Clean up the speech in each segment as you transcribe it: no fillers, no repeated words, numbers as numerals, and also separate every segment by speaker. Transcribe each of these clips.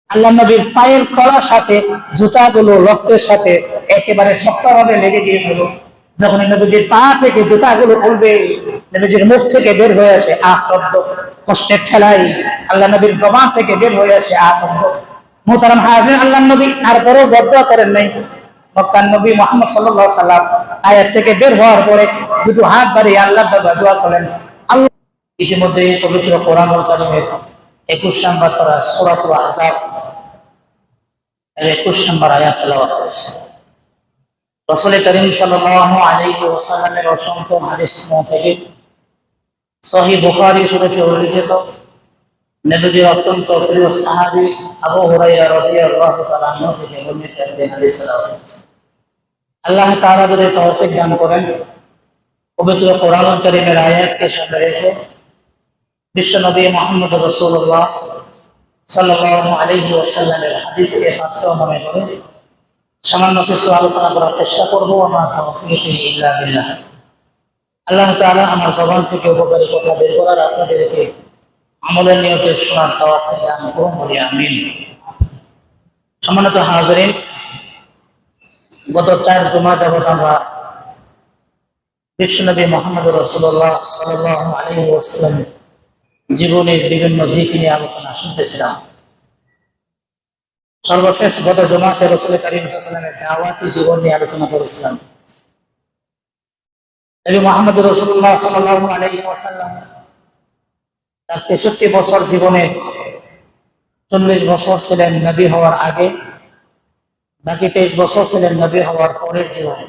Speaker 1: আল্লাহ নবীর পায়ের তলার সাথে জুতাগুলো রক্তের সাথে একেবারে শক্তভাবে লেগে গিয়েছিল। যখন নবীজির পা থেকে জুতাগুলো খুলবে, নবীজির মুখ থেকে বের হয়ে আসে আহ শব্দ, কষ্টের ঠেলাই আল্লাহ নবীর জবান থেকে বের হয়ে আসে আহ শব্দ। মুহতারাম হাজির, আল্লাহ নবী তারপরেও বদদুয়া করেন নাই। মক্কার নবী মুহাম্মদ সাল্লাল্লাহু আলাইহি সাল্লাম আয়াত থেকে বের হওয়ার পরে দুটো হাত বাড়িয়ে আল্লাহর দরবারে দোয়া করলেন। আল্লাহ ইতিমধ্যে পবিত্র কোরআনুল কারীমের 21 নম্বর পারা সূরাতুল আহজাব 21 নম্বর আয়াত তেলাওয়াত করেছে। রাসূল করিম সাল্লাল্লাহু আলাইহি ওয়াসাল্লামের অসংখ্য হাদিস থেকে সহিহ বুখারী শরীফে উল্লেখিত নবীজির অত্যন্ত প্রিয় সাহাবী আবু হুরায়রা রাদিয়াল্লাহু তাআলা আনহু থেকে বর্ণিত একটি হাদিস তেলাওয়াত করেছে। আল্লাহ তাআলা যদি তৌফিক দান করেন, পবিত্র কোরআনুল কারীমের আয়াতকে সামনে রেখে বিশ্বনবী মুহাম্মদ রাসূলুল্লাহ সাল্লাল্লাহু আলাইহি ওয়াসাল্লামের হাদিসকে পাথেয় মনে করে সামান্য কিছু আলোচনা করার চেষ্টা করবো। আমার তৌফিক ইল্লা বিল্লাহ। আল্লাহ তাআলা আমার জবান থেকে উপকারী কথা বের করার, আপনাদেরকে আমলের নিয়তে শোনার তৌফিক দান করুন, বলি আমিন। সম্মানিত হাজিরিন, গত 4 জুমা যাবত আমরা বিশ্বনবী মুহাম্মদ রাসূলুল্লাহ সাল্লাল্লাহু আলাইহি ওয়াসাল্লামের জীবনের বিভিন্ন দিক নিয়ে আলোচনা শুনতেছিলাম। সর্বশেষ গত জুমাতে রাসূল করিম সাল্লাল্লাহু আলাইহি ওয়াসাল্লামের দাওয়াতি জীবন নিয়ে আলোচনা করেছিলাম। নবী মুহাম্মদ রাসূলুল্লাহ সাল্লাল্লাহু আলাইহি ওয়াসাল্লাম তার 63 বছর জীবনে 40 বছর ছিলেন নবী হওয়ার আগে, বাকি 23 বছর ছিলেন নবী হওয়ার পরের জীবনে।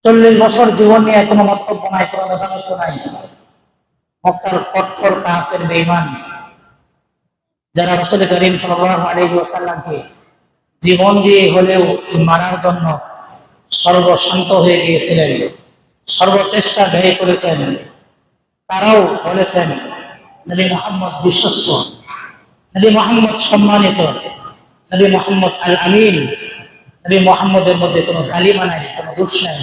Speaker 1: 40 বছর জীবন নিয়ে কোনো মন্তব্য নাই, কোনো মতামত নাই। মক্কার কঠোর কাফের বেঈমান যারা রাসূল করিম সাল্লাল্লাহু আলাইহি ওয়াসাল্লামকে জীবন দিয়ে হলেও মারার জন্য সর্বশান্ত হয়ে গিয়েছিলেন, সর্বচেষ্টা ব্যয় করেছেন, তারাও বলেছেন নবী মুহাম্মদ বিশ্বস্ত, নবী মুহাম্মদ সম্মানিত, নবী মুহাম্মদ আল আমিন, নবী মুহাম্মদের মধ্যে কোনো কালিমা নাই, কোনো দোষ নাই,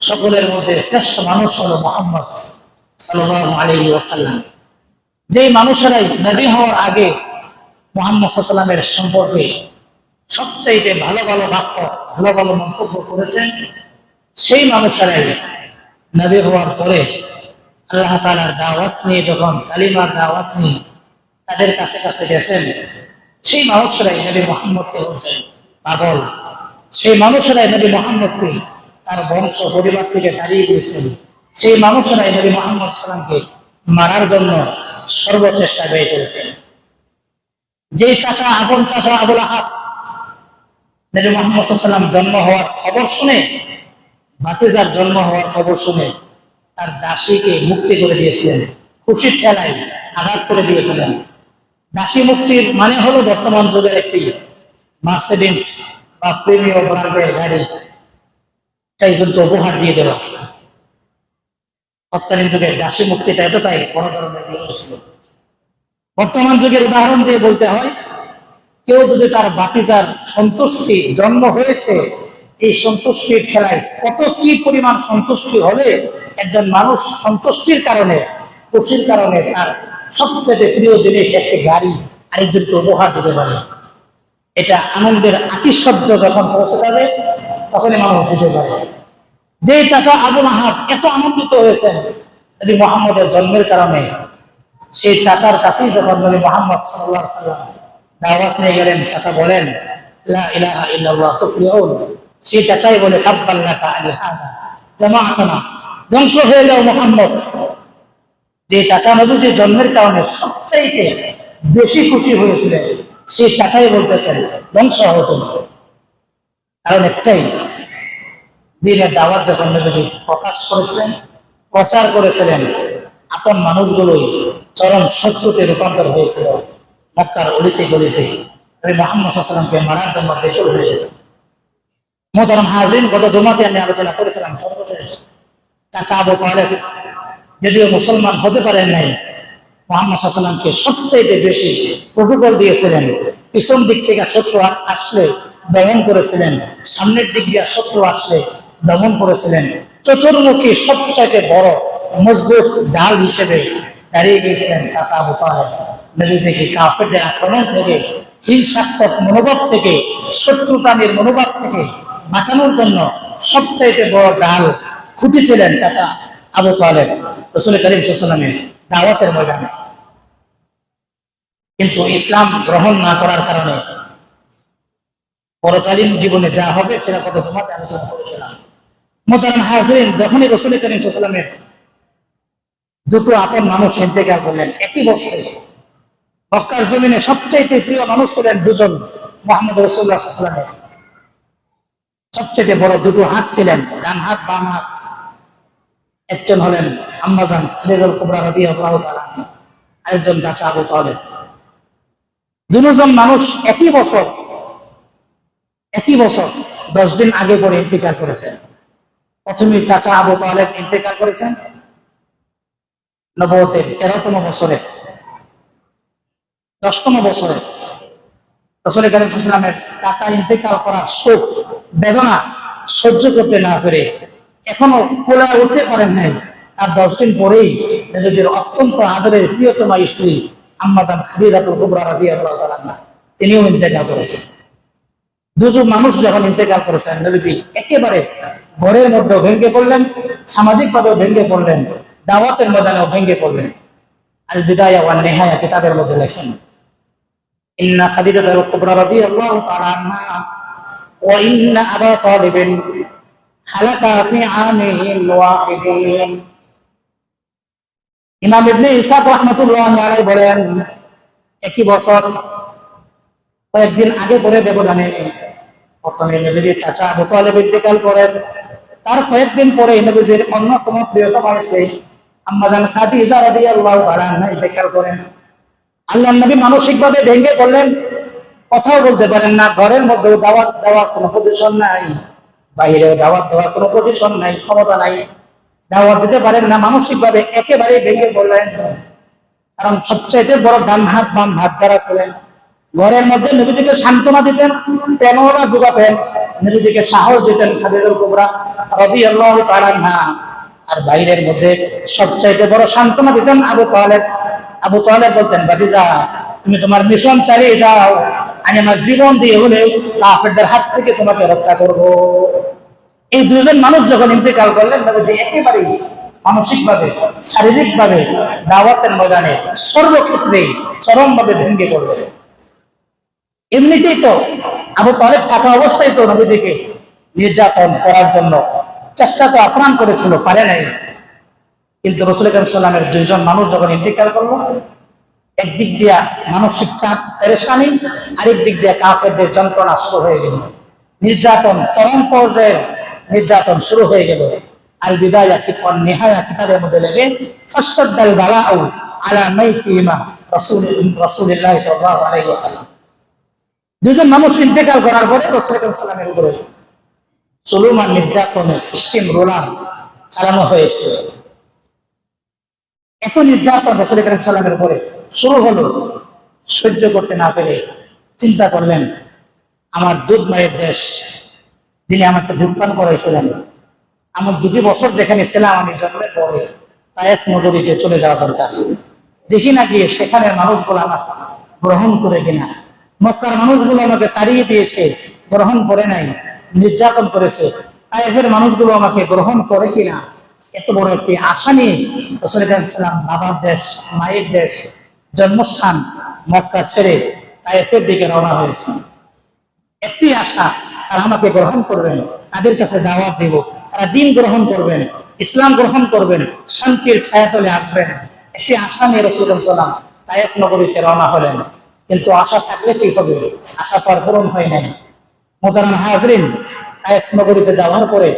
Speaker 1: সকলের মধ্যে শ্রেষ্ঠ মানুষ হলো মুহাম্মদ সাল্লাল্লাহু আলাইহি ওয়াসাল্লাম। যেই মানুষেরাই নবী হওয়ার আগে মুহাম্মদ সাল্লাল্লাহু আলাইহি ওয়াসাল্লামের সম্পর্কে সবচাইতে ভালো ভালো বাক্য, ভালো ভালো মন্তব্য করেছেন, সেই মানুষেরাই নবী হওয়ার পরে আল্লাহ তাআলার দাওয়াত নিয়ে যখন কালিমার দাওয়াত নিয়ে তাদের কাছে কাছে গেছেন, সেই মানুষেরাই নবী মুহাম্মদকে বলছেন পাগল। সেই মানুষেরাই নবী মুহাম্মদকে তার বংশ পরিবার থেকে দাঁড়িয়ে দিয়েছেন। সেই মানুষেরাই নবী মুহাম্মদ সাল্লাল্লাহু আলাইহি ওয়াসাল্লামকে মারার জন্য সর্বচেষ্টা ব্যয় করেছেন। যে চাচা, আপন চাচা আবু লাহাব নবী মুহাম্মদ সাল্লাল্লাহু আলাইহি ওয়াসাল্লাম জন্ম হওয়ার খবর শুনে, ভাতিজার জন্ম হওয়ার খবর শুনে তার দাসীকে মুক্তি করে দিয়েছিলেন, খুশির ঠেলায় আজাদ করে দিয়েছিলেন। দাসী মুক্তির মানে হলো বর্তমান যুগের একটি মার্সিডিজ বা প্রিমিয়াম ব্র্যান্ডের গাড়ি একজনকে উপহার দিয়ে দেওয়া। তৎকালীন যুগের দাসী মুক্তিটা এতটাই বড় ধরনের বিষয় ছিল। বর্তমান যুগের উদাহরণ দিয়ে বলতে হয়, কেউ যদি তার ভাতিজার সন্তুষ্টি জন্ম হয়েছে, এই সন্তুষ্টির ঠেলায় কত কি পরিমাণ সন্তুষ্টি হলে একজন মানুষ সন্তুষ্টির কারণে, খুশির কারণে তার সবচেয়ে প্রিয় জিনিস একটি গাড়ি আরেকজনকে উপহার দিতে পারে। এটা আনন্দের আতিশয্য যখন পৌঁছে যাবে তখনই মানুষ দিতে পারে। যে চাচা আবু লাহাব এত আনন্দিত হয়েছেন নবী মুহাম্মদের জন্মের কারণে, সেই চাচার কাছেই যখন নবী মুহাম্মদ সাল্লাল্লাহু আলাইহি ওয়াসাল্লাম দাওয়াত নিয়ে গেলেন, চাচা বলেন লা ইলাহা ইল্লাল্লাহ তুফলিহুন, সেই চাচাই বলে তাব্বান লাকা আলি হাযা জামাআতানা, ধ্বংস হয়ে যাও মুহাম্মদ। যে চাচা নবীজির জন্মের কারণে সবচাইতে বেশি খুশি হয়েছিলেন, সেই চাচাই বলতেছেন ধ্বংস হও তুমি। কারণ একটাই, দ্বীনের দাওয়াত যখন নবীজি প্রকাশ করেছিলেন, প্রচার করেছিলেন, আপন মানুষগুলোই চরম শত্রুতে রূপান্তর হয়েছিল। মক্কার অলিতে গলিতে নবী মুহাম্মদ সাল্লাল্লাহু আলাইহি ওয়াসাল্লামকে মারার জন্য বেকুল হয়ে যেত। মুহতারাম হাজিরিন, গত জুমাতে আমি আলোচনা করেছিলাম সর্বশেষ চাচা আবু তালেব যদিও মুসলমান হতে পারেন নাই, মুহাম্মদ সাল্লাল্লাহু আলাইহি ওয়াসাল্লামকে সবচাইতে বেশি প্রটোকল দিয়েছিলেন। পিছন দিক থেকে শত্রু আসলে দমন করেছিলেন, সামনের দিক দিয়ে শত্রু আসলে দমন করেছিলেন। চতুর্মুখী সবচাইতে বড় মজবুত ঢাল হিসেবে দাঁড়িয়ে গিয়েছিলেন চাচা আবু তালেব নবীজিকে কাফেরদের আক্রমণ থেকে, হিংসাত্মক মনোভাব থেকে, শত্রুতামির মনোভাব থেকে বাঁচানোর জন্য সবচাইতে বড় ডাল খুঁটি ছিলেন চাচা আবু তালেব রাসূল করিম সাল্লাল্লাহু আলাইহি ওয়াসাল্লামের দাওয়াতের ময়দানে। কিন্তু ইসলাম গ্রহণ না করার কারণে পরকালীন জীবনে যা হবে সেটা কত জমাতে আলোচনা করেছিলাম। মুহতারাম হাজিরিন, যখনই রাসূল করিম সাল্লাল্লাহু আলাইহি ওয়াসাল্লামের দুটো আপন মানুষ ইন্তেকাল করলেন একই বছরে, মক্কার জমিনে সবচাইতে প্রিয় মানুষ ছিলেন দুজন, মুহাম্মদ রাসূলুল্লাহ সাল্লাল্লাহু আলাইহি ওয়াসাল্লামের সবচেয়ে বড় দুটো হাত ছিলেন, ডান হাত বাম হাত। একজন হলেন আম্মাজান খাদিজাতুল কুবরা রাদিয়াল্লাহু তাআলা, আরেকজন চাচা আবু তালেব। দুজন মানুষ একই বছর 10 দিন আগে পরে ইন্তেকাল করেছেন। প্রথমে চাচা আবু তালেব ইন্তেকাল করেছেন নবুয়তের 13তম বছরে, 10তম বছরে। রাসূল করিম সাল্লাল্লাহু আলাইহি ওয়াসাল্লামের চাচা ইন্তেকাল করার শোক বেদনা সহ্য করতে না পেরে এখনো কোলে উঠতে পারেন নাই। তার 10 দিন পরেই নবীজির অত্যন্ত আদরের প্রিয়তমা স্ত্রী আম্মাজান খাদিজাতুল কুবরা রাদিয়াল্লাহু তাআলা আনহা তিনিও ইন্তেকাল করেছেন। দুজন মানুষ যখন ইন্তেকাল করেছেন, নবীজি একেবারে ঘরের মধ্যেও ভেঙে পড়লেন, সামাজিকভাবেও ভেঙে পড়লেন, দাওয়াতের ময়দানেও ভেঙে পড়লেন। আল বিদায়া ওয়ান নিহায়া কিতাবের মধ্যে লেখেন, ইন্না খাদিজাতুল কুবরা রাদিয়াল্লাহু তাআলা আনহা ওয়া ইন্না আবা তালিবিন হালাকা ফি আমিহিল ওয়াহিদিন। ইমাম ইবনে ইসহাক রাহমাতুল্লাহি আলাইহি বলেন, একই বছর কয়েকদিন আগে পরে ব্যবধানে প্রথমে নবীজির চাচা আবু তালেব ইন্তেকাল করেন। তার কয়েকদিন পরে নবীজির অন্যতম প্রিয়তমা স্ত্রী আম্মাজান খাদিজা রাদিয়াল্লাহু তাআলা আনহা ইন্তেকাল করেন। আল্লাহর নবী মানসিকভাবে ভেঙে পড়লেন, কথাও বলতে পারেন না, ঘরের মধ্যেও দাওয়াত দেওয়ার কোনো পজিশন নাই, বাইরেও দাওয়াত দেওয়ার কোনো পজিশন নাই, ক্ষমতা নাই, দাওয়াত দিতে পারেন না, মানসিকভাবে একেবারে ভেঙে পড়লেন। কারণ সবচাইতে বড় ডান হাত বাম হাত যারা ছিলেন, ঘরের মধ্যে নবীজিকে সান্ত্বনা দিতেন, প্রেরণা যোগাতেন, নবীজিকে সাহস দিতেন খাদিজাতুল কুবরা রাদিয়াল্লাহু তাআলা আনহা। আর বাইরের মধ্যে সবচাইতে বড় সান্ত্বনা দিতেন আবু তালেব। আবু তালেব বলতেন, ভাতিজা তুমি তোমার মিশন চালিয়ে যাও, আমি আমার জীবন দিয়ে হলে কাফেরদের হাত থেকে তোমাকে রক্ষা করব। এই দুজন মানুষ যখন ইন্তেকাল করলেন, নবীজি একেবারেই মানসিকভাবে শারীরিকভাবে দাওয়াতের ময়দানে সর্বক্ষেত্রে চরমভাবে ভেঙে পড়লেন। এমনিতেই তো আবু তালেব থাকা অবস্থায় তো নবীজিকে নির্যাতন করার জন্য চেষ্টা তো আপ্রাণ করেছিল, পারে নাই। কিন্তু রাসূল করিম সাল্লাল্লাহু আলাইহি ওয়াসাল্লামের দুইজন মানুষ যখন ইন্তেকাল করলো, একদিক দিয়া মানসিক চাপ পেরেশানি, আরেক দিক দিয়ে কাফেরদের যন্ত্রণা শুরু হয়ে গেল, নির্যাতন চরম পর্যায়ের নির্যাতন শুরু হয়ে গেল। আল বিদায়া ওয়ান নিহায়া কিতাবের মধ্যে লেখে, ফাস্তাদাল বালাউ আলা মাইতিমা রাসূলুল্লাহ সাল্লাল্লাহু আলাইহি ওয়াসাল্লাম। দুজন মানুষ ইন্তেকাল করার পরে রাসূল করিম সাল্লাল্লাহু আলাইহি ওয়াসাল্লামের উপরে চলমান নির্যাতনের স্টিম রোলার চালানো হয়েছিল। এত নির্যাতন রাসূল করিম সাল্লাল্লাহু আলাইহি ওয়াসাল্লামের উপরে শুরু হলো, সহ্য করতে না পেরে চিন্তা করলেন, আমার দুধ মায়ের দেশ, যিনি আমাকে দুধ পান করাইছিলেন, আমার 2 বছর যেখানে ছিলাম আমি জন্মের পরে, তায়েফ নগরীতে চলে যাওয়া দরকার। দেখি না গিয়ে সেখানের মানুষগুলো আমাকে গ্রহণ করে কিনা। মক্কার মানুষগুলো আমাকে তাড়িয়ে দিয়েছে, গ্রহণ করে নাই, নির্যাতন করেছে। তায়েফের মানুষগুলো আমাকে গ্রহণ করে কিনা, এত বড় একটি আশা নিয়ে রাসূল সাল্লাল্লাহু আলাইহি ওয়াসাল্লাম বাবার দেশ, মায়ের দেশ, জন্মস্থান মক্কা ছেড়ে তায়েফের দিকে রওনা হয়েছে। একটি আশা, তারা আমাকে গ্রহণ করবেন, তাদের কাছে দাওয়াত দেব, তারা দ্বীন গ্রহণ করবেন, ইসলাম গ্রহণ করবেন, শান্তির ছায়াতলে আসবেন। একটি আশা নিয়ে রাসূল সাল্লাল্লাহু আলাইহি ওয়াসাল্লাম তায়েফ নগরীতে রওনা হলেন। কিন্তু আশা থাকলে কি হবে, আশা তো আর পূরণ হয় নাই। মুহতারাম হাজরিন, তায়েফ নগরীতে যাওয়ার পরে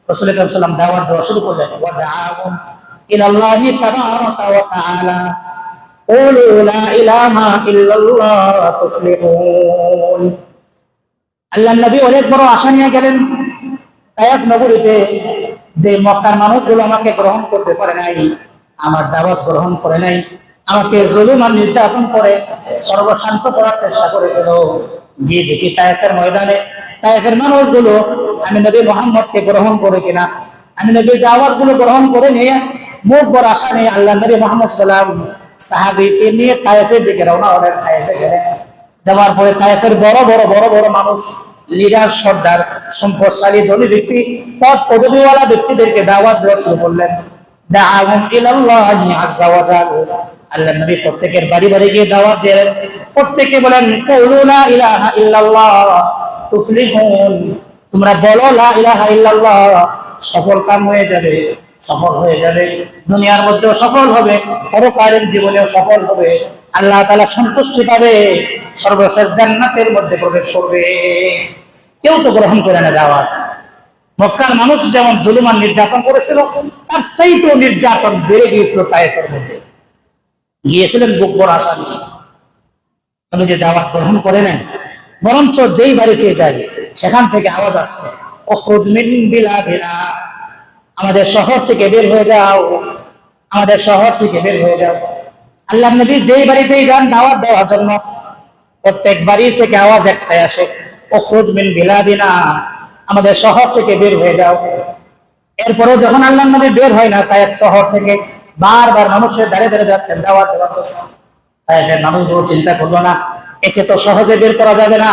Speaker 1: রাসূল সাল্লাল্লাহু আলাইহি ওয়াসাল্লাম দাওয়াত দেওয়া শুরু করলেন, ওয়া দাআহুম ইলাল্লাহি তাবারাকা ওয়া তাআলা কুলু লা ইলাহা ইল্লাল্লাহ তুফলিহুন। আল্লাহর নবী অনেক বড় আশা নিয়ে গেলেন তায়েফ নগরীতে, যে মক্কার মানুষগুলো আমাকে গ্রহণ করতে পারে নাই, আমার দাওয়াত গ্রহণ করে নাই, আমাকে জুলুম আর নির্যাতন করে সর্বশান্ত করার চেষ্টা করেছিল। গিয়ে দেখি তায়েফের ময়দানে তায়েফের মানুষগুলো আমি নবী মুহাম্মদকে গ্রহণ করে কিনা, আমি নবীর দাওয়াত গুলো গ্রহণ করে নিয়ে মুখ বড় আশা নিয়ে আল্লাহ নবী মুহাম্মদ সাল্লাল্লাহু আলাইহি ওয়াসাল্লাম সাহাবীকে নিয়ে তায়েফের দিকে রওনা হলেন। তায়েফে গেলেন, যাওয়ার পরে তায়েফের বড় বড় মানুষ, লিডার, সর্দার, সম্পদশালী, ধনী ব্যক্তি, পদ পদবীওয়ালা ব্যক্তিদেরকে দাওয়াত দেওয়া শুরু করলেন। দাআহুম ইলাল্লাহি আযজা ওয়া জাল। আল্লাহর নবী প্রত্যেকের বাড়ি বাড়ি গিয়ে দাওয়াত দিলেন। প্রত্যেকে বলেন, কুলু লা ইলাহা ইল্লাল্লাহ তুফলিহুন। তোমরা বলো লা ইলাহা ইল্লাল্লাহ, সফল কাম হয়ে যাবে, সফল হয়ে যাবে। দুনিয়ার মধ্যেও সফল হবে, পরকালীন জীবনেও সফল হবে, আল্লাহ তাআলা সন্তুষ্টি পাবে, সর্বশেষ জান্নাতের মধ্যে প্রবেশ করবে। কেউ তো গ্রহণ করে না দাওয়াত। মক্কার মানুষ যেমন জুলুম আর নির্যাতন করেছিল, তার চাইতেও নির্যাতন বেড়ে গিয়েছিল তায়েফের মধ্যে। গিয়েছিলেন বুক ভরা আশা নিয়ে, তবে যে দাওয়াত গ্রহণ করে নেন, বরঞ্চ যেই বাড়িতে যাই সেখান থেকে আওয়াজ আসতো, উখরুজ মিন বিলাদিনা, আমাদের শহর থেকে বের হয়ে যাও, আমাদের শহর থেকে বের হয়ে যাও। আল্লাহর নবী যেই বাড়িতেই যান দাওয়াত দেওয়ার জন্য, প্রত্যেক বাড়ি থেকে আওয়াজ একটাই আসে, উখরুজ মিন বিলাদিনা, আমাদের শহর থেকে বের হয়ে যাও। এরপরেও যখন আল্লাহর নবী বের হয় না তায়েফ শহর থেকে, বারবার মানুষের দাঁড়িয়ে দাঁড়িয়ে যাচ্ছেন দাওয়াত দেওয়ার জন্য। তায়েফের মানুষগুলো চিন্তা করলো না, একে তো সহজে বের করা যাবে না।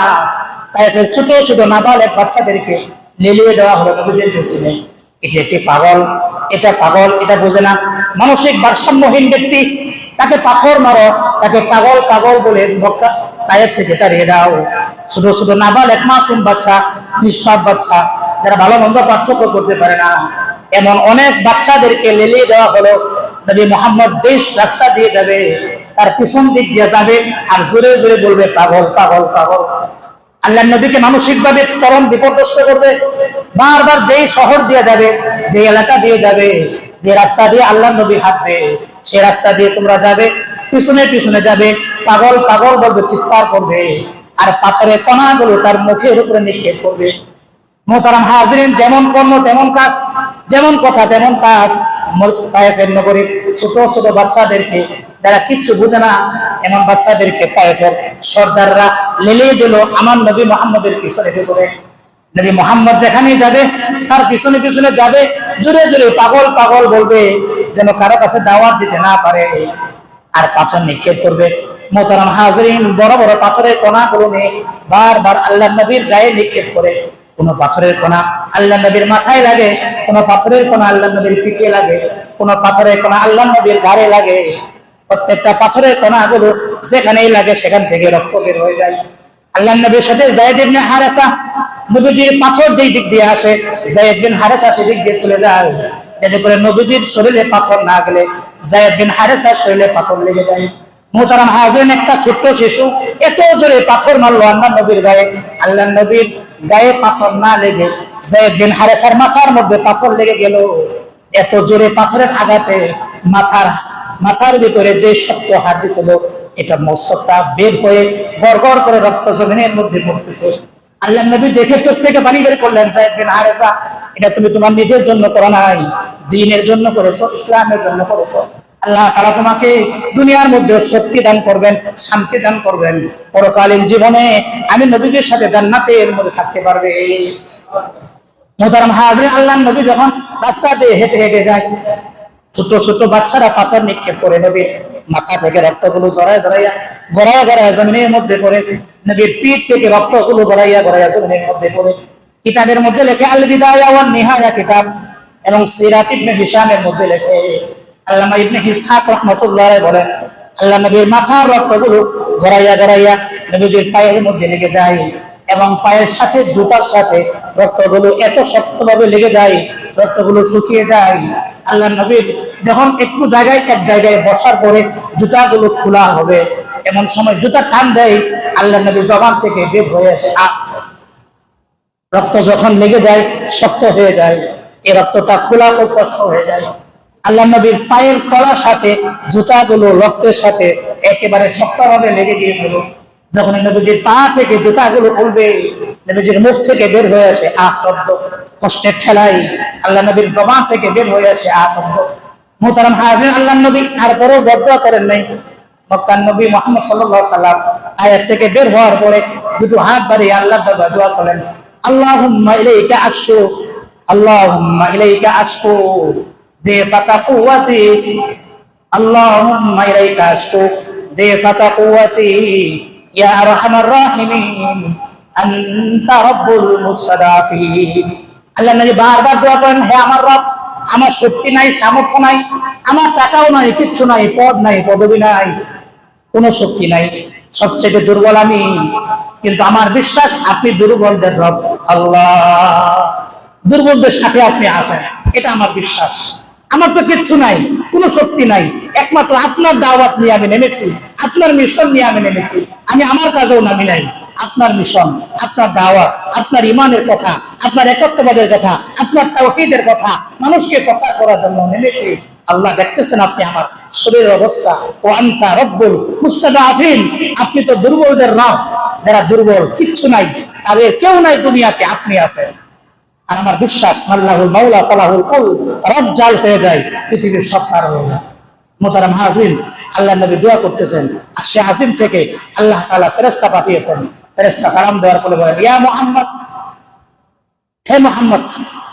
Speaker 1: তায়েফের ছোট ছোট নাবালক বাচ্চাদেরকে লেলিয়ে দেওয়া হলো নবীদের পেছনে। এটি একটি পাগল, এটা পাগল, এটা বোঝে না, মানসিক ভারসাম্যহীন ব্যক্তি, তাকে পাথর মারো, তাকে পাগল পাগল বলে মক্কা তায়েফ থেকে তাড়িয়ে দাও। ছোট ছোট নাবালক মাসুম বাচ্চা, নিষ্পাপ বাচ্চা, যারা ভালো মন্দ পার্থক্য করতে পারে না, এমন অনেক বাচ্চাদেরকে লেলিয়ে দেওয়া হলো। নবী মুহাম্মদ যে রাস্তা দিয়ে যাবে তার পিছন দিক দিয়ে যাবে আর জোরে জোরে বলবে, পাগল পাগল পাগল। আল্লাহ নবীকে মানসিকভাবে চরম বিপর্যস্ত করবে। বারবার যেই শহর দিয়ে যাবে, যে এলাকা দিয়ে যাবে, যে রাস্তা দিয়ে আল্লাহ নবী হাঁটবে, সে রাস্তা দিয়ে তোমরা যাবে, পিছনে পিছনে যাবে, পাগল পাগল বলবে, চিৎকার করবে, আর পাথরের কণাগুলো তার মুখের উপরে নিক্ষেপ করবে। মোহতারাম হাজরিন, যেমন কর্ম তেমন কাজ, যেমন কথা তেমন কাজ। তায়েফের নগরীর ছোট ছোট বাচ্চাদেরকে, যারা কিচ্ছু বুঝে না, এমন বাচ্চাদেরকে তায়েফের সর্দাররা লেলিয়ে দিল আমার নবী মুহাম্মদের পিছনে পিছনে। নবী মুহাম্মদ যেখানেই যাবে তার পিছনে পিছনে যাবে, জোরে জোরে পাগল পাগল বলবে, যেন কারো কাছে দাওয়াত দিতে না পারে, আর পাথর নিক্ষেপ করবে। মোহতারাম হাজরিন, বড় বড় পাথরের কণাগুলো নিয়ে বারবার আল্লাহ নবীর গায়ে নিক্ষেপ করে। কোন পাথরের কণা আল্লাহ নবীর মাথায় লাগে, কোন পাথরের কণা আল্লাহ নবীর পিঠে লাগে, কোন পাথরের কণা আল্লাহ নবীর ঘাড়ে লাগে। প্রত্যেকটা পাথরের কণাগুলো যেখানেই লাগে সেখান থেকে রক্ত বের হয়ে যায়। আল্লাহ নবীর সাথে যায়েদ ইবনে হারেসা, নবীজির পাথর যেই দিক দিয়ে আসে, যায়েদ বিন হারেসা সেদিক দিয়ে চলে যায়, যাতে করে নবীজির শরীরে পাথর না গেলে যায়েদ বিন হারেসার শরীরে পাথর লেগে যায়। মুহতারাম হাজরিন, একটা ছোট্ট শিশু এত জোরে পাথর মারলো আল্লাহ নবীর গায়ে, আল্লাহ নবীর গায়ে পাথর না লেগে যায়েদ বিন হারেসার মাথার মধ্যে পাথর লেগে গেল। এত জোরে পাথরের আঘাতে মাথার ভিতরে যে শক্ত হাড্ডি ছিল, এটা মস্তকটা বের হয়ে গড় গড় করে রক্ত জমিনের মধ্যে পড়তেছে। আল্লাহ নবী দেখে চোখ থেকে পানি বের করলেন, যায়েদ বিন হারেসা, এটা তুমি তোমার নিজের জন্য করো নাই, দ্বীনের জন্য করেছো, ইসলামের জন্য করেছো। আল্লাহ তাআলা তোমাকে দুনিয়ার মধ্যে শক্তি দান করবেন, শান্তি দান করবেন, পরকালীন জীবনে আমি নবীদের সাথে জান্নাতের মধ্যে থাকতে পারবে। মুহতারাম হাজরিন, আল্লাহ নবী যখন রাস্তা দিয়ে হেঁটে হেঁটে যায়, ছোট ছোট বাচ্চারা পাথর নিক্ষেপ করে নবীর মাথা থেকে রক্তগুলো গড়াইয়া জমিনের মধ্যে পড়ে, নবীর পিঠ থেকে রক্তগুলো গড়াইয়া জমিনের মধ্যে পড়ে। কিতাবের মধ্যে লেখে আল বিদায়া ওয়ান নিহায়া কিতাব, এবং সিরাত ইবনে হিশামের মধ্যে লেখে, আল্লামা ইবনে ইসহাক রাহমাতুল্লাহ বলেন, আল্লাহ নবীর মাথার রক্তগুলো গড়াইয়া নবীজির পায়ের মধ্যে লেগে যায়, এবং পায়ের সাথে জুতার সাথে রক্তগুলো এত শক্তভাবে লেগে যায়, রক্তগুলো শুকিয়ে যায়। আল্লাহ নবীর যখন একটু এক জায়গায় বসার পরে জুতাগুলো খোলা হবে, এমন সময় জুতা টান দেয়, আল্লাহ নবীর জবান থেকে বের হয়ে আসে রক্ত। যখন লেগে যায় শক্ত হয়ে যায়, এই রক্তটা খোলা খুব কষ্ট হয়ে যায়। আল্লাহ নবীর পায়ের তলার সাথে জুতাগুলো রক্তের সাথে একেবারে শক্তভাবে লেগে গিয়েছিল। যখন নবীজির পা থেকে জুতাগুলো খুলবে, নবীজির মুখ থেকে বের হয়ে আসে শব্দ, কষ্টের ঠেলাই আল্লাহ নবীর জবান থেকে বের হয়ে আসে শব্দ। মুহতারাম হাজরিন, আল্লাহ নবী তারপরেও বদদুয়া করেন নাই। মক্কার নবী মুহাম্মদ সাল্লাল্লাহু আলাইহি সাল্লাম আয়াত থেকে বের হওয়ার পরে দুটো হাত বাড়িয়ে আল্লাহ দোয়া করলেন, আল্লাহুম্মা ইলাইকা আশকু, আল্লাহুম্মা ইলাইকা আশকু দিফাতা কুওয়াতি আল্লাহুম্মা ইলাইকা আশকু দিফাতা কুওয়াতি ইয়া আরহামার রাহিমিন আনতা রাব্বুল মুস্তাদাফিন। আল্লাহ নবী বারবার দোয়া করেন, হে আমার রব, আমার শক্তি নাই, সামর্থ্য নাই, আমার টাকাও নাই, কিচ্ছু নাই, পদ নাই, পদবি নাই, কোনো শক্তি নাই, সবচেয়ে দুর্বল আমি, কিন্তু আমার বিশ্বাস আপনি দুর্বলদের রব আল্লাহ, দুর্বলদের সাথে আপনি আছেন, এটা আমার বিশ্বাস। আমার তো কিচ্ছু নাই, কোনো শক্তি নাই, একমাত্র আপনার দাওয়াত নিয়ে আমি নেমেছি, আপনার মিশন নিয়ে আমি নেমেছি। আমি আমার কাজেও নামি নাই, আপনার মিশন, আপনার দাওয়াত, আপনার ইমানের কথা, আপনার একাত্মবাদের কথা, আপনার তাওহীদের কথা মানুষকে প্রচার করার জন্য নেমেছি। আল্লাহ দেখতেছেন আপনি আমার শরীরের অবস্থা, ও আনতা রব্বুল মুস্তাদাফিন, আপনি তো দুর্বলদের রব, যারা দুর্বল, কিচ্ছু নাই, তাদের কেউ নাই দুনিয়াতে, আপনি আছেন। আর আমার বিশ্বাস আল্লাহুল মাওলা ফালাহুল কুল, রব জাল হয়ে যায়, পৃথিবীর সব পার হয়ে যায়। মুহতারাম হাজিরিন, আল্লাহ নবী দোয়া করতেছেন, আর সে আজিম থেকে আল্লাহ তাআলা ফেরেশতা পাঠিয়েছেন। ফেরেশতা সালাম দেওয়ার পরে বলেন, ইয়া মুহাম্মদ, হে মুহাম্মদ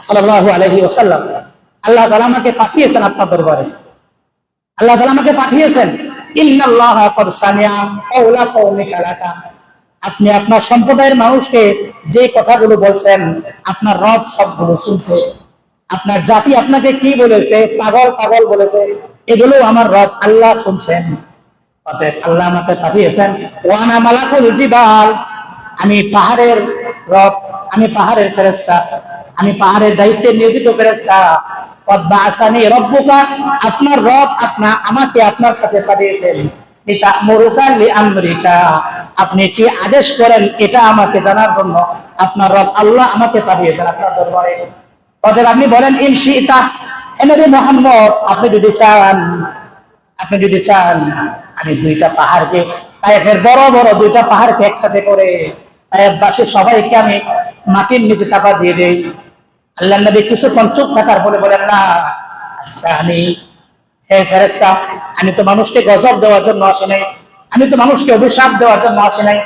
Speaker 1: সাল্লাল্লাহু আলাইহি ওয়াসাল্লাম, আল্লাহ তাআলা আমাকে পাঠিয়েছেন আপনার দরবারে, আল্লাহ তাআলা আমাকে পাঠিয়েছেন। ইন্নাল্লাহা ক্বাদ সামিআ কাওলা কওমিকা লাকা, আপনি আপনার সম্প্রদায়ের মানুষকে যে কথাগুলো বলছেন আপনার রব সবগুলো শুনছে। আপনার জাতি আপনাকে কি বলেছে, পাগল পাগল বলেছে, এগুলো আমার রব আল্লাহ শুনছেন। অতএব আল্লাহ আমাকে পাঠিয়েছেন, ওয়ানা মালাকুল জিবাল, আমি পাহাড়ের রব, আমি পাহাড়ের ফেরেশতা, আমি পাহাড়ের দায়িত্বে নিয়োজিত ফেরেশতা। কদ বাআসানি রব্বুকা, আপনার রব আমাকে আপনার কাছে পাঠিয়েছেন। লিতা'মুরুকা লিআমরিকা, আপনি কি আদেশ করেন এটা আমাকে জানার জন্য আপনার রব আল্লাহ আমাকে পাঠিয়েছেন আপনার দরবারে। অতএব আপনি বলেন, ইন শি'তা, হে নবী মুহাম্মদ, আপনি যদি চান, আপনি যদি চান, আমি দুইটা পাহাড়কে, তায়েফের বড় বড় দুইটা পাহাড়কে একসাথে করে তায়েফবাসী সবাইকে আমি মাটির নিচে চাপা দিয়ে দেই। আল্লাহ নবী কিছুক্ষণ চুপ থাকার পরে বলেন, না আস্তানি, হে ফেরেশতা, আমি তো মানুষকে গজব দেওয়ার জন্য আসি নাই, আমি তো মানুষকে অভিশাপ দেওয়ার জন্য আসি নাই।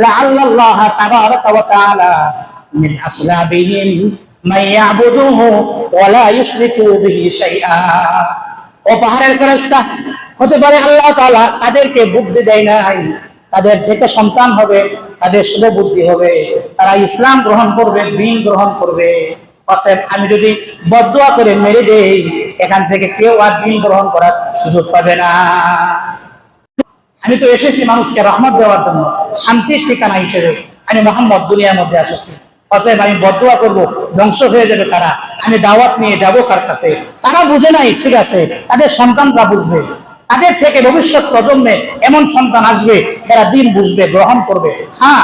Speaker 1: লাআল্লাল্লাহ তাবারাকা ওয়া তাআলা মিন আসলাবিহিম মান ইয়াবুদুহু ওয়া লা ইউশরিকু বিহি শাইআ। ও পাহাড়ের ফেরেশতা, হতে পারে আল্লাহ তাআলা তাদেরকে বুদ্ধি দেয় নাই, তাদের থেকে সন্তান হবে, তাদের শুভ বুদ্ধি হবে, তারা ইসলাম গ্রহণ করবে, দ্বীন গ্রহণ করবে। অতএব আমি যদি বদদুয়া করে মেরে দেই, এখান থেকে কেউ আর দ্বীন গ্রহণ করার সুযোগ পাবে না। আমি তো এসেছি মানুষকে রহমত দেওয়ার জন্য, শান্তির ঠিকানা হিসেবে আমি মুহাম্মদ দুনিয়ার মধ্যে এসেছি। অতএব আমি বদদুয়া করবো, ধ্বংস হয়ে যাবে তারা, আমি দাওয়াত নিয়ে যাবো কার কাছে? তারা বুঝে নাই, ঠিক আছে, তাদের সন্তানরা বুঝবে, তাদের থেকে ভবিষ্যৎ প্রজন্মে এমন সন্তান আসবে যারা দিন বুঝবে, গ্রহণ করবে। হ্যাঁ,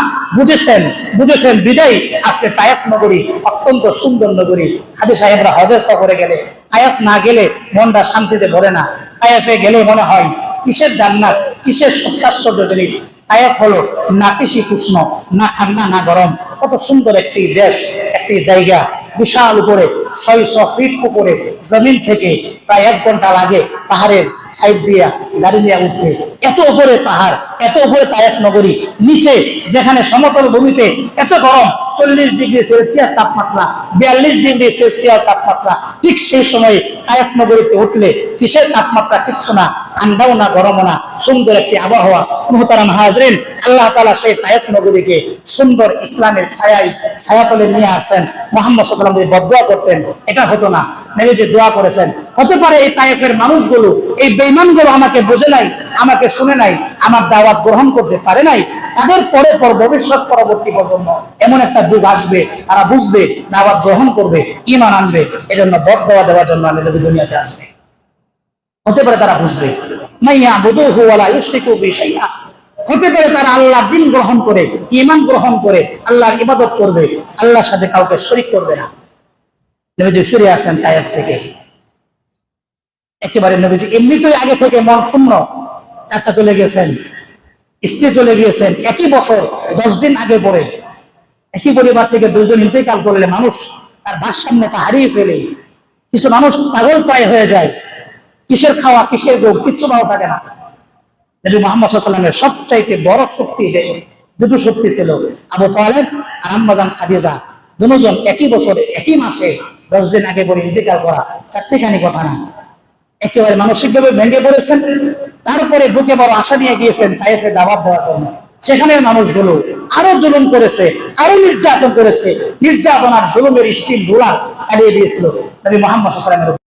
Speaker 1: বুঝেছেন বিদায় আজকে তায়েফ নগরী অত্যন্ত সুন্দর নগরী। হাজী সাহেবরা হজের সফরে গেলে তায়েফ না গেলে মনটা শান্তিতে ভরে না। তায়েফে গেলে মনে হয় কিসের জান্নাত, কিসের সত্যাশ্চর্য জিনিস। তায়েফ হলো নাতিশীতোষ্ণ, না ঠান্ডা না গরম, কত সুন্দর একটি দেশ, একটি জায়গা, বিশাল উপরে 600 ফিট উপরে জমিন থেকে প্রায় 1 ঘন্টা লাগে পাহাড়ের সাইড দিয়া গাড়ি নিয়ে উঠছে। এত উপরে পাহাড়, এত উপরে তায়েফ নগরী, নিচে যেখানে সমতল ভূমিতে এত গরম, 40 ডিগ্রি সেলসিয়াস তাপমাত্রা, 42 ডিগ্রি সেলসিয়াস তাপমাত্রা, ঠিক সেই সময় তায়েফ নগরীতে উঠলে কিসের তাপমাত্রা, কিচ্ছু না, ঠান্ডাও না গরমও না, সুন্দর একটি আবহাওয়া। মুহতারাম হাজরিন, আল্লাহ তাআলা সেই তায়েফ নগরীকে সুন্দর ইসলামের ছায়াতলে নিয়ে আসেন। মুহাম্মদ সাল্লাল্লাহু আলাইহি ওয়াসাল্লাম যদি বদদুয়া করতেন এটা হতো না, নবী যে দোয়া করেছেন। হতে পারে এই তায়েফের মানুষগুলো, এই বেঈমানগুলো আমাকে বোঝে নাই, আমাকে শুনে নাই, আমার দাওয়াত গ্রহণ করতে পারে নাই। তাদের পরে ভবিষ্যৎ পরবর্তী প্রজন্ম এমন একটা যুগ আসবে, তারা বুঝবে, দাওয়াত গ্রহণ করবে, ঈমান আনবে। এজন্য বদদুয়া দেওয়ার জন্য আমি নবী দুনিয়াতে আসবে। হতে পারে তারা বুঝবে, মাইয়া বুদুহু ওয়া লা ইউশরিকু বিহি শাইআ, হতে পারে তারা আল্লাহর দ্বীন গ্রহণ করে, ঈমান গ্রহণ করে, আল্লাহর ইবাদত করবে, আল্লাহর সাথে কাউকে শরীক করবে না। নবীজি ফিরে আসেন তায়েফ থেকে, একেবারে নবীজি এমনিতেই আগে থেকে মন ক্ষুণ্ণ, চাচা চলে গেছেন, স্ত্রী চলে গিয়েছেন, একই বছর 10 দিন আগে পরে একই পরিবার থেকে 2 জন ইন্তেকাল করলে মানুষ তার ভারসাম্যতা হারিয়ে ফেলে, কিছু মানুষ পাগল প্রায় হয়ে যায়, কিসের খাওয়া, কিসের ঘুম, কিচ্ছু ভালো থাকে না। নবী মুহাম্মদ সাল্লাল্লাহু আলাইহি ওয়াসাল্লামের সবচাইতে বড় শক্তি, দুটো শক্তি ছিল, আবু তালেব আর আম্মা জান খাদিজা, দুজন একই বছরে একই মাসে 10 দিন আগে পরে ইন্তেকাল করা, চারটিখানি কথা না। একেবারে মানসিকভাবে ভেঙে পড়েছেন। তারপরে বুকে বড় আশা নিয়ে গিয়েছেন তায়েফে দাওয়াত দেওয়ার জন্য। সেখানের মানুষগুলো আরো জুলুম করেছে, আরো নির্যাতন করেছে, নির্যাতন আর জুলুমের স্টিল রোলার চালিয়ে দিয়েছিল নবী মুহাম্মদ সাল্লাল্লাহু আলাইহি ওয়াসাল্লামের।